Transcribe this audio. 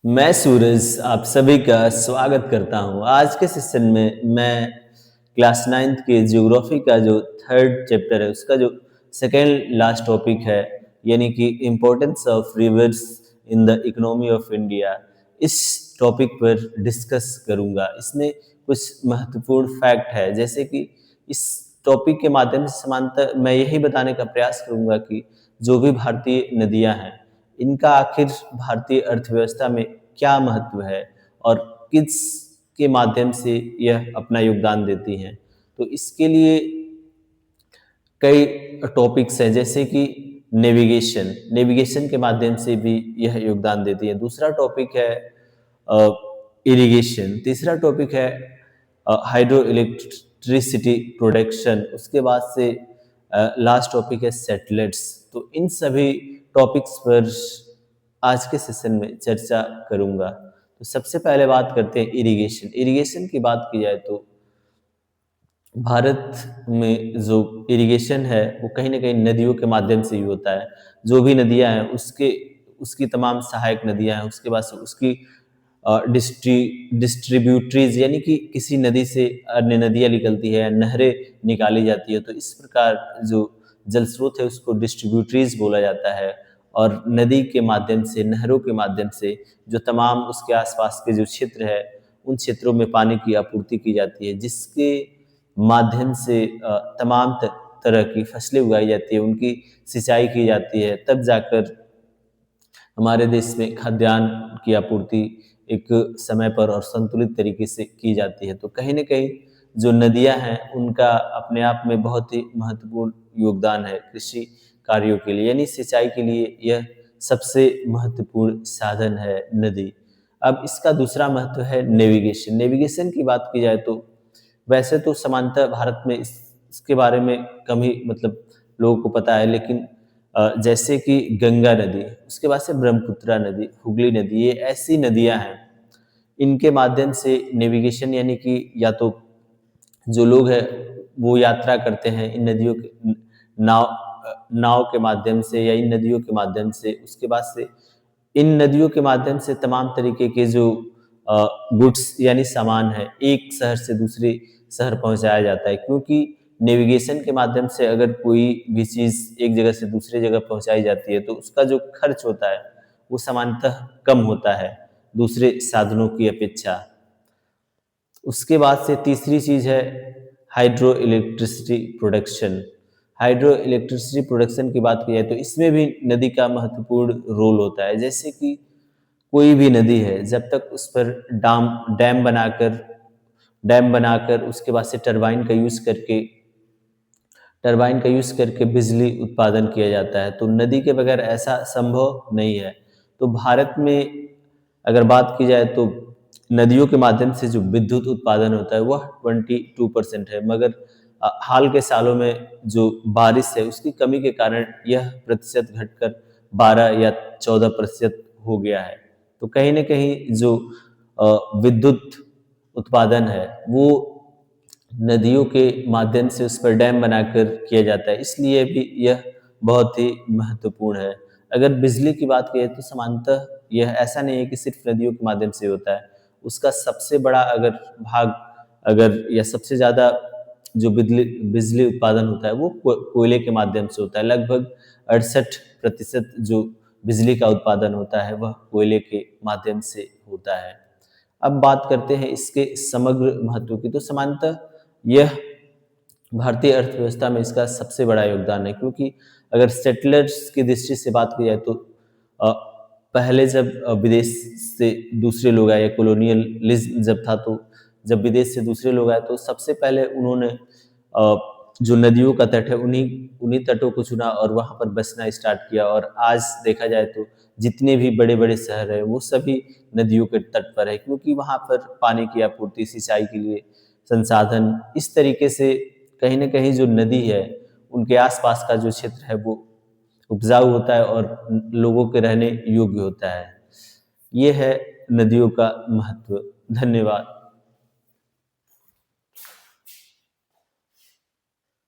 मैं सूरज आप सभी का स्वागत करता हूँ। आज के सेशन में मैं क्लास 9th के ज्योग्राफी का जो थर्ड चैप्टर है उसका जो सेकेंड लास्ट टॉपिक है यानी कि importance of reverse in the economy of India, इस टॉपिक पर डिस्कस करूँगा। इसमें कुछ महत्वपूर्ण फैक्ट है, जैसे कि इस टॉपिक के माध्यम से समांतर मैं यही बताने का प्रयास करूँगा कि जो भी भारतीय नदियाँ हैं इनका आखिर भारतीय अर्थव्यवस्था में क्या महत्व है और किस के माध्यम से यह अपना योगदान देती हैं। तो इसके लिए कई टॉपिक्स हैं, जैसे कि नेविगेशन नेविगेशन के माध्यम से भी यह योगदान देती है। दूसरा टॉपिक है इरिगेशन। तीसरा टॉपिक है हाइड्रो इलेक्ट्रिसिटी प्रोडक्शन। उसके बाद से लास्ट टॉपिक है सेटेलाइट्स। तो इन सभी टॉपिक्स पर आज के सेशन में चर्चा करूंगा। तो सबसे पहले बात करते हैं इरिगेशन। इरिगेशन की बात की जाए तो भारत में जो इरिगेशन है वो कहीं ना कहीं नदियों के माध्यम से ही होता है। जो भी नदियां हैं उसकी तमाम सहायक नदियां हैं, उसके बाद से उसकी डिस्ट्रीब्यूटरीज यानी कि किसी नदी से अन्य नदियां निकलती है, नहरें निकाली जाती है। तो इस प्रकार जो जल स्रोत है उसको डिस्ट्रीब्यूटरीज बोला जाता है। और नदी के माध्यम से, नहरों के माध्यम से जो तमाम उसके आसपास के जो क्षेत्र है उन क्षेत्रों में पानी की आपूर्ति की जाती है, जिसके माध्यम से तमाम तरह की फसलें उगाई जाती है, उनकी सिंचाई की जाती है। तब जाकर हमारे देश में खाद्यान्न की आपूर्ति एक समय पर और संतुलित तरीके से की जाती है। तो कहीं न कहीं जो नदियाँ हैं उनका अपने आप में बहुत ही महत्वपूर्ण योगदान है कृषि कार्यों के लिए, यानी सिंचाई के लिए यह सबसे महत्वपूर्ण साधन है नदी। अब इसका दूसरा महत्व है नेविगेशन। नेविगेशन की बात की जाए तो वैसे तो समानतः भारत में इसके बारे में कम ही मतलब लोगों को पता है, लेकिन जैसे कि गंगा नदी, उसके बाद से ब्रह्मपुत्रा नदी, हुगली नदी, ये ऐसी नदियां हैं इनके माध्यम से नेविगेशन यानी कि या तो जो लोग हैं वो यात्रा करते हैं इन नदियों के नाव के माध्यम से या इन नदियों के माध्यम से। उसके बाद से इन नदियों के माध्यम से तमाम तरीके के जो गुड्स यानी सामान है एक शहर से दूसरे शहर पहुंचाया जाता है, क्योंकि नेविगेशन के माध्यम से अगर कोई भी चीज एक जगह से दूसरी जगह पहुंचाई जाती है तो उसका जो खर्च होता है वो सामान्यतः कम होता है दूसरे साधनों की अपेक्षा। उसके बाद से तीसरी चीज है hydro electricity production. Hydro electricity production की बात की जाए तो इसमें भी नदी का महत्वपूर्ण रोल होता है। जैसे कि कोई भी नदी है, जब तक उस पर डैम बनाकर उसके बाद से टरबाइन का यूज करके बिजली उत्पादन किया जाता है। तो नदी के बगैर ऐसा संभव नहीं है। तो भारत में अगर बात की जाए तो नदियों के माध्यम से जो विद्युत उत्पादन होता है वह 22% है, मगर हाल के सालों में जो बारिश है उसकी कमी के कारण यह प्रतिशत घटकर 12 या 14% हो गया है। तो कहीं न कहीं जो विद्युत उत्पादन है वो नदियों के माध्यम से उस पर डैम बनाकर किया जाता है, इसलिए भी यह बहुत ही महत्वपूर्ण है। अगर बिजली की बात करें तो सामान्यतः यह ऐसा नहीं है कि सिर्फ नदियों के माध्यम से होता है। उसका सबसे बड़ा अगर भाग अगर या सबसे ज़्यादा जो बिजली बिजली उत्पादन होता है वो कोयले के माध्यम से होता है। लगभग 68% जो बिजली का उत्पादन होता है वह कोयले के माध्यम से होता है। अब बात करते हैं इसके समग्र महत्व की। तो सामान्यतः यह भारतीय अर्थव्यवस्था में इसका सबसे बड़ा योगदान है, क्योंकि अगर सेटलर्स की दृष्टि से बात की जाए तो अ, पहले जब विदेश से दूसरे लोग आए, कॉलोनियलिज्म जब था, तो जब विदेश से दूसरे लोग आए तो सबसे पहले उन्होंने जो नदियों का तट है उन्हीं उन्हीं तटों को चुना और वहां पर बसना स्टार्ट किया। और आज देखा जाए तो जितने भी बड़े बड़े शहर है वो सभी नदियों के तट पर है, क्योंकि वहां पर पानी की आपूर्ति, सिंचाई के लिए संसाधन, इस तरीके से कहीं न कहीं जो नदी है उनके आसपास का जो क्षेत्र है वो उपजाऊ होता है और लोगों के रहने योग्य होता है। ये है नदियों का महत्व। धन्यवाद।